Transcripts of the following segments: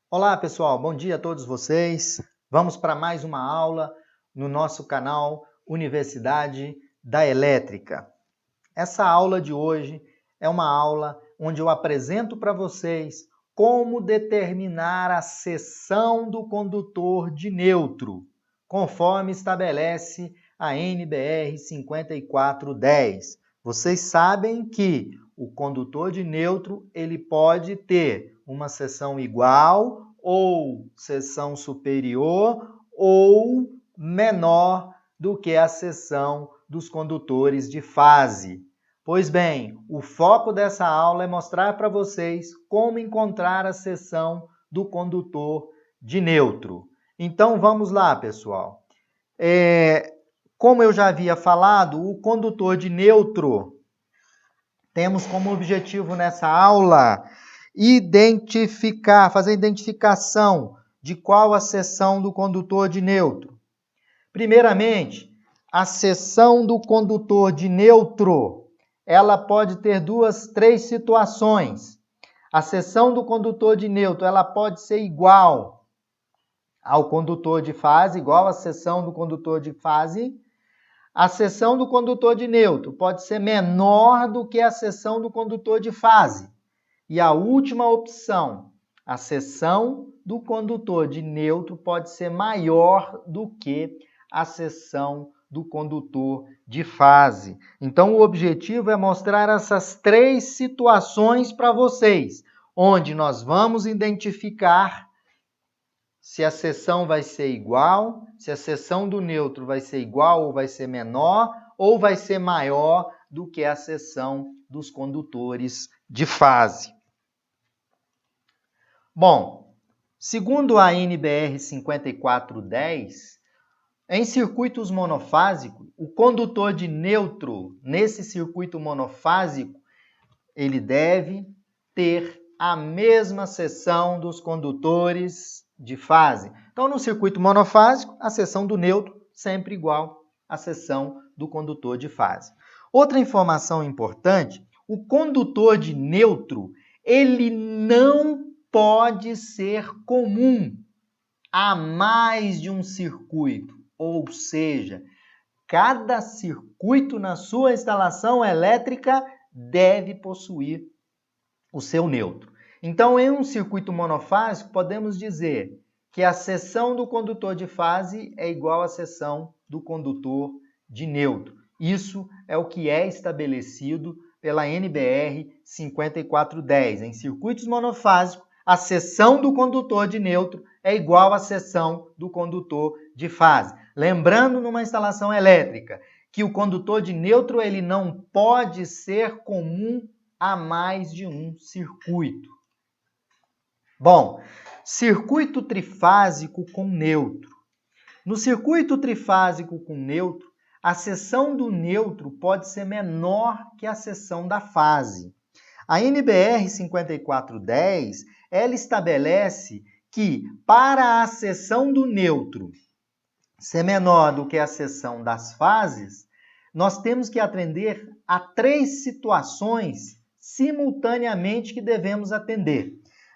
Olá pessoal, bom dia a todos vocês. Vamos para mais uma aula no nosso canal Universidade da Elétrica. Essa aula de hoje é uma aula onde eu apresento para vocês como determinar a seção do condutor de neutro, conforme estabelece a NBR 5410. Vocês sabem que o condutor de neutro ele pode ter uma seção igual ou seção superior ou menor do que a seção dos condutores de fase. Pois bem, o foco dessa aula é mostrar para vocês como encontrar a seção do condutor de neutro. Então vamos lá, pessoal. Como eu já havia falado, o condutor de neutro temos como objetivo nessa aula fazer identificação de qual a seção do condutor de neutro. Primeiramente, a seção do condutor de neutro, ela pode ter três situações. A seção do condutor de neutro, ela pode ser igual ao condutor de fase, igual à seção do condutor de fase. A seção do condutor de neutro pode ser menor do que a seção do condutor de fase. E a última opção, a seção do condutor de neutro pode ser maior do que a seção do condutor de fase. Então, o objetivo é mostrar essas três situações para vocês, onde nós vamos identificar se a seção vai ser igual, se a seção do neutro vai ser igual ou vai ser menor, ou vai ser maior do que a seção dos condutores de fase. Bom, segundo a NBR 5410, em circuitos monofásicos, o condutor de neutro, nesse circuito monofásico, ele deve ter a mesma seção dos condutores de fase. Então, no circuito monofásico, a seção do neutro sempre igual à seção do condutor de fase. Outra informação importante, o condutor de neutro, ele não pode ser comum a mais de um circuito, ou seja, cada circuito na sua instalação elétrica deve possuir o seu neutro. Então, em um circuito monofásico, podemos dizer que a seção do condutor de fase é igual à seção do condutor de neutro. Isso é o que é estabelecido pela NBR 5410. Em circuitos monofásicos, a seção do condutor de neutro é igual à seção do condutor de fase. Lembrando, numa instalação elétrica, que o condutor de neutro ele não pode ser comum a mais de um circuito. Bom, circuito trifásico com neutro. No circuito trifásico com neutro, a seção do neutro pode ser menor que a seção da fase. A NBR 5410, ela estabelece que para a seção do neutro ser menor do que a seção das fases, nós temos que atender a três situações simultaneamente que devemos atender.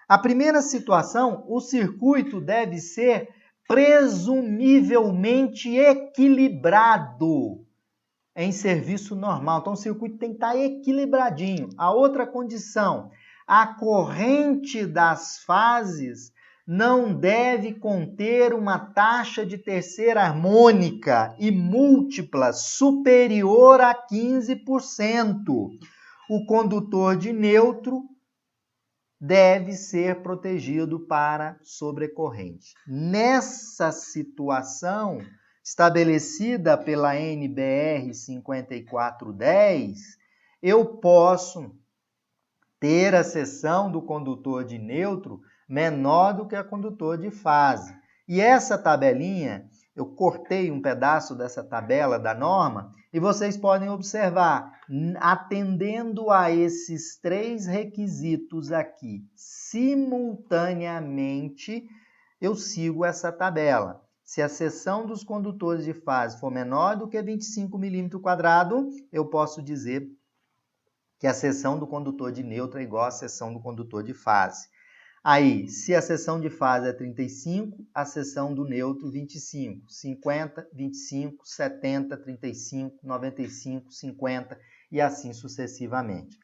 A primeira situação, o circuito deve ser presumivelmente equilibrado em serviço normal. Então, o circuito tem que estar equilibradinho. A outra condição, a corrente das fases não deve conter uma taxa de terceira harmônica e múltipla superior a 15%. O condutor de neutro deve ser protegido para sobrecorrente. Nessa situação estabelecida pela NBR 5410, eu posso ter a seção do condutor de neutro menor do que a condutor de fase. E essa tabelinha, eu cortei um pedaço dessa tabela da norma e vocês podem observar, atendendo a esses três requisitos aqui simultaneamente, eu sigo essa tabela. Se a seção dos condutores de fase for menor do que 25 mm², eu posso dizer que a seção do condutor de neutro é igual à seção do condutor de fase. Aí, se a seção de fase é 35, a seção do neutro 25, 50, 25, 70, 35, 95, 50 e assim sucessivamente.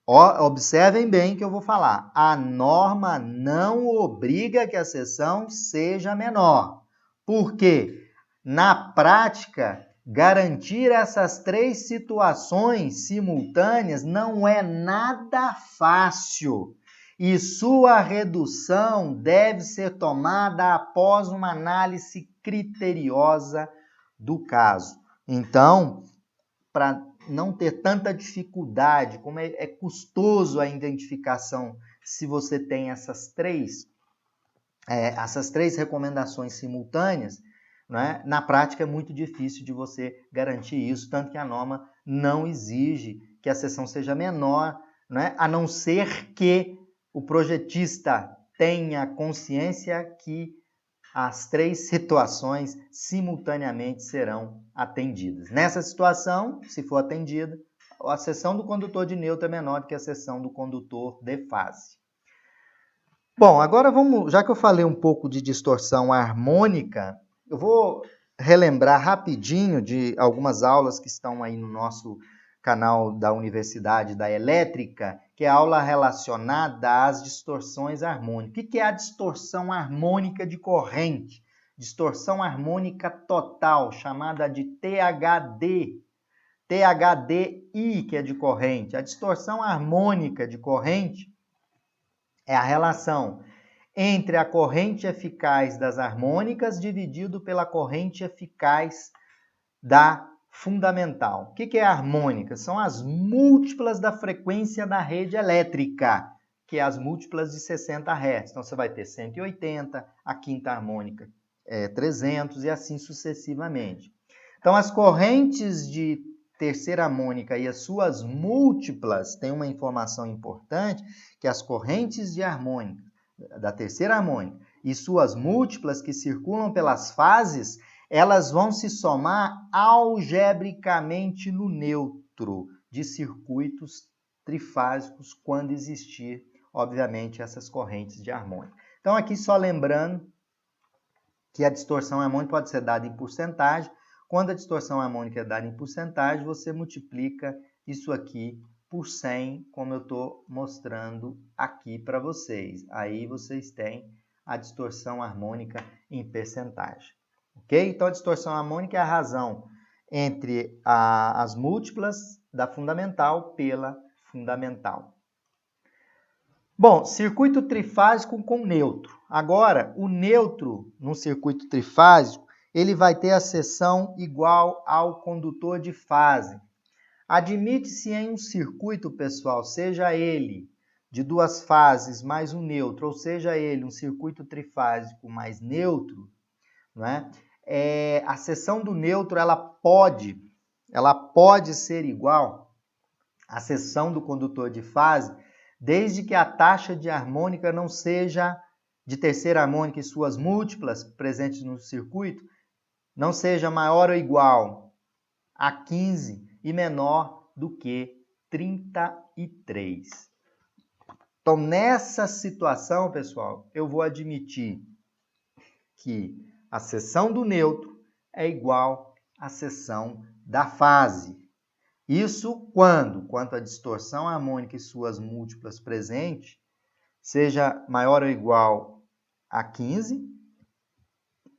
Observem bem que eu vou falar. A norma não obriga que a seção seja menor. Por quê? Na prática, garantir essas três situações simultâneas não é nada fácil. E sua redução deve ser tomada após uma análise criteriosa do caso. Então, para não ter tanta dificuldade, como é custoso a identificação se você tem essas três recomendações simultâneas, né? Na prática é muito difícil de você garantir isso, tanto que a norma não exige que a seção seja menor, né? A não ser que o projetista tenha consciência que as três situações simultaneamente serão atendidas. Nessa situação, se for atendida, a seção do condutor de neutro é menor do que a seção do condutor de fase. Bom, agora vamos, já que eu falei um pouco de distorção harmônica, eu vou relembrar rapidinho de algumas aulas que estão aí no nosso canal da Universidade da Elétrica, que é a aula relacionada às distorções harmônicas. O que é a distorção harmônica de corrente? Distorção harmônica total, chamada de THD. THDI, que é de corrente. A distorção harmônica de corrente é a relação entre a corrente eficaz das harmônicas dividido pela corrente eficaz da fundamental. O que é harmônica? São as múltiplas da frequência da rede elétrica, que é as múltiplas de 60 Hz. Então, você vai ter 180, a quinta harmônica é 300 e assim sucessivamente. Então, as correntes de terceira harmônica e as suas múltiplas, tem uma informação importante, que as correntes de harmônica, da terceira harmônica, e suas múltiplas que circulam pelas fases, elas vão se somar algebricamente no neutro de circuitos trifásicos quando existir, obviamente, essas correntes de harmônica. Então, aqui só lembrando que a distorção harmônica pode ser dada em porcentagem. Quando a distorção harmônica é dada em porcentagem, você multiplica isso aqui por 100, como eu estou mostrando aqui para vocês. Aí vocês têm a distorção harmônica em percentagem. Ok? Então, a distorção harmônica é a razão entre as múltiplas da fundamental pela fundamental. Bom, circuito trifásico com neutro. Agora, o neutro no circuito trifásico, ele vai ter a seção igual ao condutor de fase. Admite-se em um circuito, pessoal, seja ele de duas fases mais um neutro, ou seja ele um circuito trifásico mais neutro, né? A seção do neutro ela pode ser igual à seção do condutor de fase, desde que a taxa de harmônica não seja de terceira harmônica e suas múltiplas presentes no circuito, não seja maior ou igual a 15 e menor do que 33. Então, nessa situação, pessoal, eu vou admitir que a seção do neutro é igual à seção da fase. Isso quando a distorção harmônica e suas múltiplas presentes seja maior ou igual a 15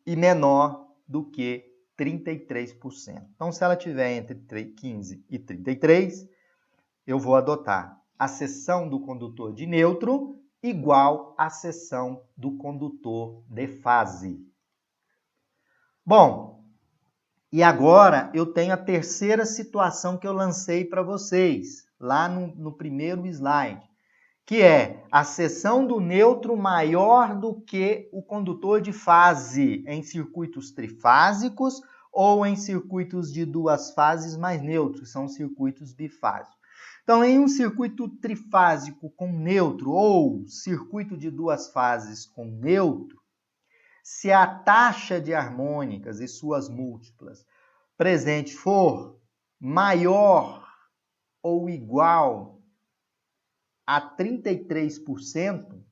e menor do que 33%. Então, se ela tiver entre 15 e 33, eu vou adotar a seção do condutor de neutro igual à seção do condutor de fase. Bom, e agora eu tenho a terceira situação que eu lancei para vocês, lá no primeiro slide, que é a seção do neutro maior do que o condutor de fase em circuitos trifásicos ou em circuitos de duas fases mais neutros, que são circuitos bifásicos. Então, em um circuito trifásico com neutro ou circuito de duas fases com neutro, se a taxa de harmônicas e suas múltiplas presente for maior ou igual a 33%,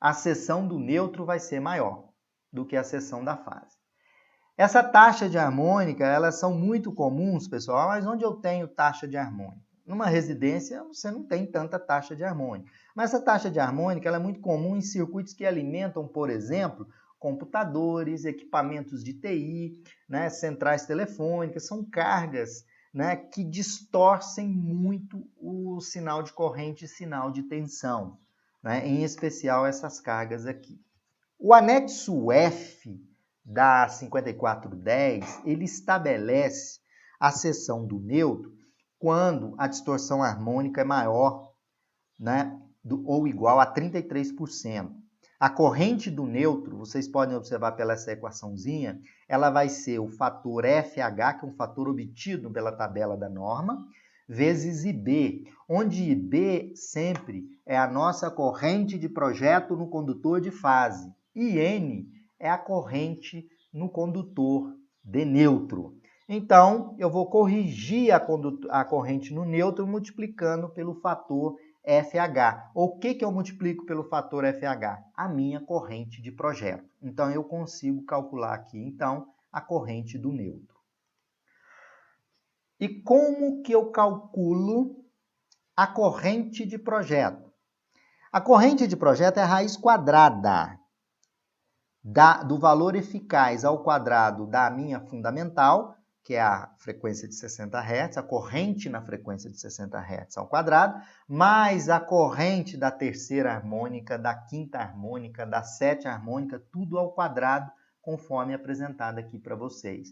a seção do neutro vai ser maior do que a seção da fase. Essa taxa de harmônica, elas são muito comuns, pessoal, mas onde eu tenho taxa de harmônica? Numa residência, você não tem tanta taxa de harmônica. Mas essa taxa de harmônica ela é muito comum em circuitos que alimentam, por exemplo, computadores, equipamentos de TI, né, centrais telefônicas, são cargas, né, que distorcem muito o sinal de corrente e sinal de tensão, né, em especial essas cargas aqui. O anexo F da 5410, ele estabelece a seção do neutro quando a distorção harmônica é maior, né, ou igual a 33%. A corrente do neutro, vocês podem observar pela essa equaçãozinha, ela vai ser o fator FH, que é um fator obtido pela tabela da norma, vezes IB, onde IB sempre é a nossa corrente de projeto no condutor de fase, e N é a corrente no condutor de neutro. Então, eu vou corrigir a corrente no neutro multiplicando pelo fator FH. O que eu multiplico pelo fator FH? A minha corrente de projeto. Então, eu consigo calcular aqui, então, a corrente do neutro. E como que eu calculo a corrente de projeto? A corrente de projeto é a raiz quadrada do valor eficaz ao quadrado da minha fundamental, que é a frequência de 60 Hz, a corrente na frequência de 60 Hz ao quadrado, mais a corrente da terceira harmônica, da quinta harmônica, da sétima harmônica, tudo ao quadrado, conforme apresentado aqui para vocês.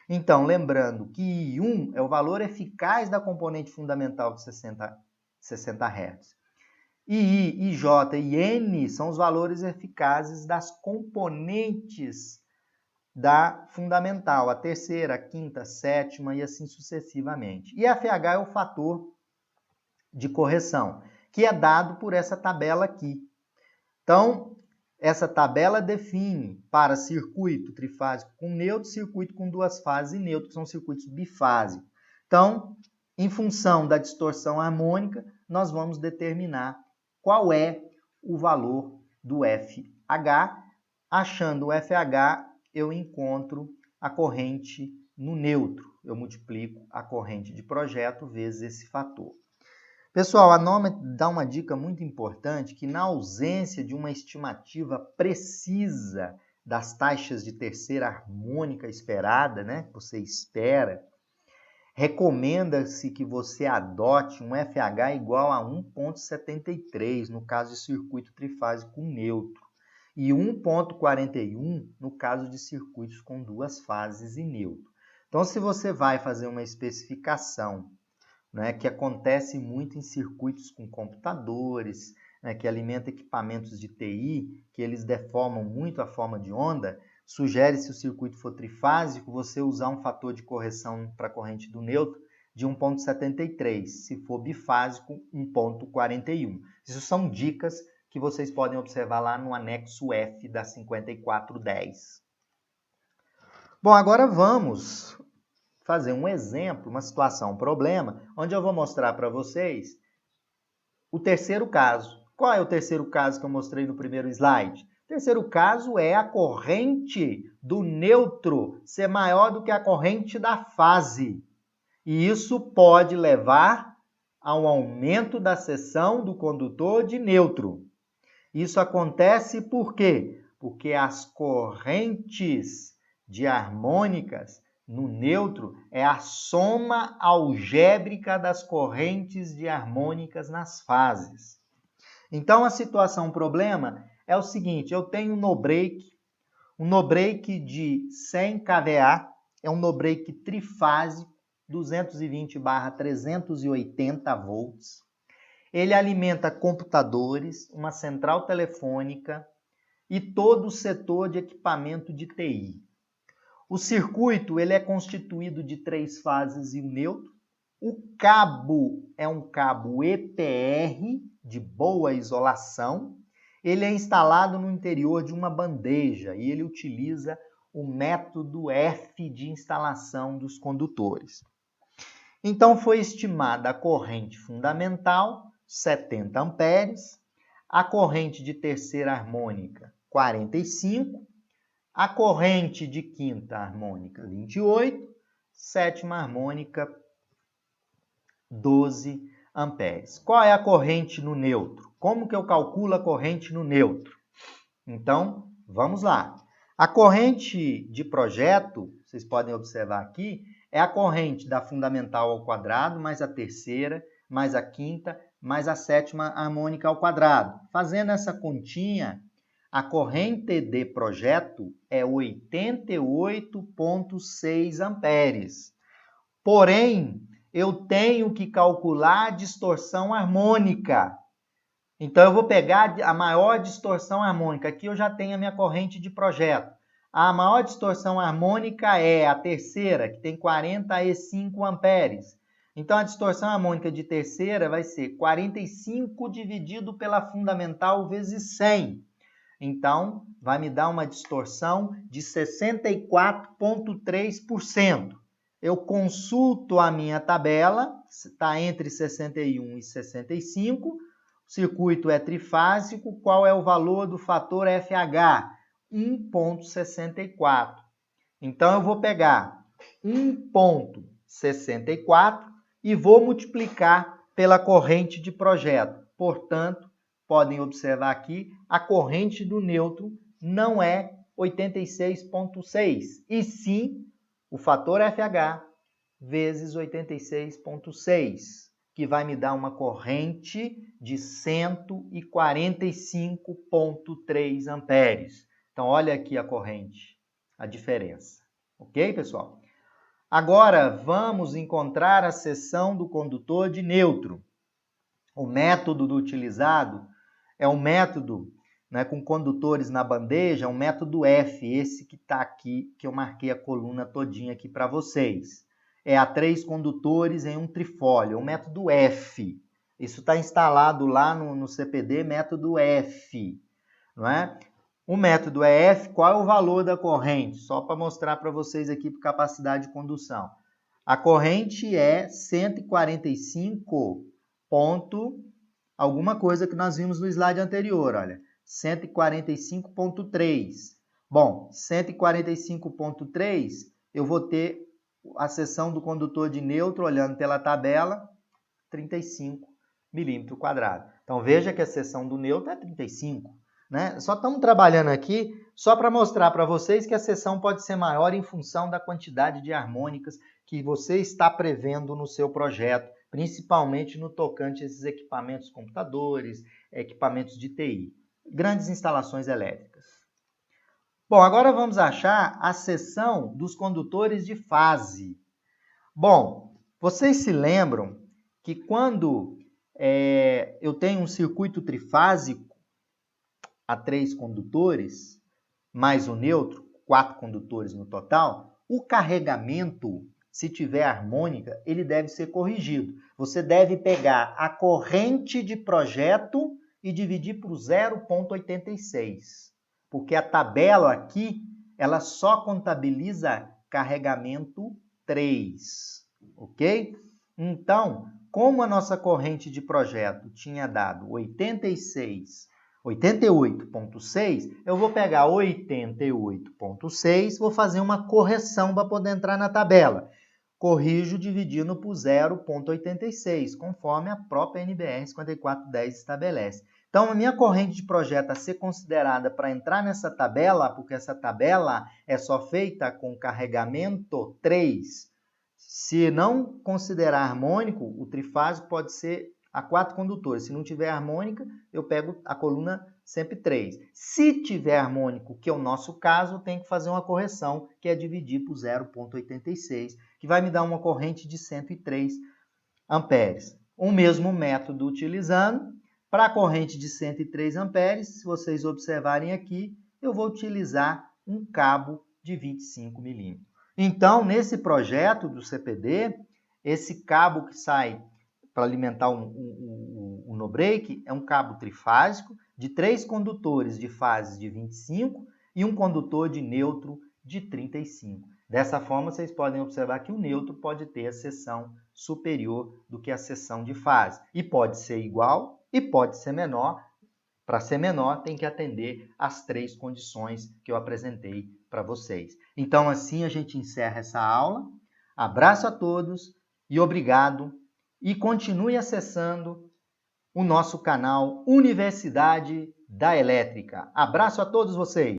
Então, lembrando que I1 é o valor eficaz da componente fundamental de 60 Hz. I, J e N são os valores eficazes das componentes da fundamental, a terceira, a quinta, a sétima e assim sucessivamente. E FH é o fator de correção, que é dado por essa tabela aqui. Então, essa tabela define para circuito trifásico com neutro, circuito com duas fases e neutro, que são circuitos bifásicos. Então, em função da distorção harmônica, nós vamos determinar qual é o valor do FH. Achando o FH, eu encontro a corrente no neutro. Eu multiplico a corrente de projeto vezes esse fator. Pessoal, a norma dá uma dica muito importante que na ausência de uma estimativa precisa das taxas de terceira harmônica esperada, né, que você espera, recomenda-se que você adote um FH igual a 1,73 no caso de circuito trifásico com neutro e 1,41 no caso de circuitos com duas fases e neutro. Então, se você vai fazer uma especificação, né, que acontece muito em circuitos com computadores, né, que alimenta equipamentos de TI, que eles deformam muito a forma de onda, sugere, se o circuito for trifásico, você usar um fator de correção para a corrente do neutro de 1,73, se for bifásico, 1,41. Isso são dicas que vocês podem observar lá no anexo F da 5410. Bom, agora vamos fazer um exemplo, uma situação, um problema, onde eu vou mostrar para vocês o terceiro caso. Qual é o terceiro caso que eu mostrei no primeiro slide? O terceiro caso é a corrente do neutro ser maior do que a corrente da fase. E isso pode levar ao aumento da seção do condutor de neutro. Isso acontece por quê? Porque as correntes de harmônicas no neutro é a soma algébrica das correntes de harmônicas nas fases. Então, a situação problema é o seguinte, eu tenho um no-break de 100 kVA, é um no-break trifásico, 220/380 volts. Ele alimenta computadores, uma central telefônica e todo o setor de equipamento de TI. O circuito ele é constituído de 3 fases e um neutro. O cabo é um cabo EPR de boa isolação. Ele é instalado no interior de uma bandeja e ele utiliza o método F de instalação dos condutores. Então foi estimada a corrente fundamental, 70 amperes, A corrente de terceira harmônica, 45. A corrente de quinta harmônica, 28. Sétima harmônica, 12 amperes. Qual é a corrente no neutro? Como que eu calculo a corrente no neutro? Então, vamos lá. A corrente de projeto, vocês podem observar aqui, é a corrente da fundamental ao quadrado, mais a terceira, mais a quinta, mais a sétima harmônica ao quadrado. Fazendo essa continha, a corrente de projeto é 88,6 amperes. Porém, eu tenho que calcular a distorção harmônica. Então, eu vou pegar a maior distorção harmônica. Aqui eu já tenho a minha corrente de projeto. A maior distorção harmônica é a terceira, que tem 45 amperes. Então, a distorção harmônica de terceira vai ser 45 dividido pela fundamental vezes 100. Então, vai me dar uma distorção de 64,3%. Eu consulto a minha tabela, está entre 61 e 65. O circuito é trifásico. Qual é o valor do fator FH? 1,64. Então, eu vou pegar 1,64 e vou multiplicar pela corrente de projeto. Portanto, podem observar aqui, a corrente do neutro não é 86,6, e sim o fator FH vezes 86,6, que vai me dar uma corrente de 145,3 amperes. Então, olha aqui a corrente, a diferença. Ok, pessoal? Agora, vamos encontrar a seção do condutor de neutro. O método utilizado é um método, né, com condutores na bandeja, um método F, esse que está aqui, que eu marquei a coluna todinha aqui para vocês. É a 3 condutores em um trifólio, o método F. Isso está instalado lá no CPD, método F, não é? O método é F, qual é o valor da corrente? Só para mostrar para vocês aqui por capacidade de condução. A corrente é 145 ponto alguma coisa que nós vimos no slide anterior, olha, 145,3. Bom, 145,3, eu vou ter a seção do condutor de neutro, olhando pela tabela, 35 milímetros quadrados. Então, veja que a seção do neutro é 35. Né? Só estamos trabalhando aqui só para mostrar para vocês que a seção pode ser maior em função da quantidade de harmônicas que você está prevendo no seu projeto, principalmente no tocante a esses equipamentos computadores, equipamentos de TI, grandes instalações elétricas. Bom, agora vamos achar a seção dos condutores de fase. Bom, vocês se lembram que quando eu tenho um circuito trifásico a 3 condutores, mais o neutro, 4 condutores no total, o carregamento, se tiver harmônica, ele deve ser corrigido. Você deve pegar a corrente de projeto e dividir por 0,86. Porque a tabela aqui, ela só contabiliza carregamento 3. Ok? Então, como a nossa corrente de projeto tinha dado 88,6, eu vou pegar 88,6, vou fazer uma correção para poder entrar na tabela. Corrijo dividindo por 0,86, conforme a própria NBR 5410 estabelece. Então, a minha corrente de projeto a ser considerada para entrar nessa tabela, porque essa tabela é só feita com carregamento 3. Se não considerar harmônico, o trifásico pode ser a 4 condutores. Se não tiver harmônica, eu pego a coluna sempre 3. Se tiver harmônico, que é o nosso caso, eu tenho que fazer uma correção, que é dividir por 0,86, que vai me dar uma corrente de 103 amperes. O mesmo método utilizando, para a corrente de 103 amperes, se vocês observarem aqui, eu vou utilizar um cabo de 25 milímetros. Então, nesse projeto do CPD, esse cabo que sai para alimentar o no-break é um cabo trifásico de 3 condutores de fases de 25 e um condutor de neutro de 35. Dessa forma, vocês podem observar que o neutro pode ter a seção superior do que a seção de fase. E pode ser igual e pode ser menor Para ser menor, tem que atender às 3 condições que eu apresentei para vocês. Então, assim a gente encerra essa aula. Abraço a todos e obrigado. E continue acessando o nosso canal Universidade da Elétrica. Abraço a todos vocês!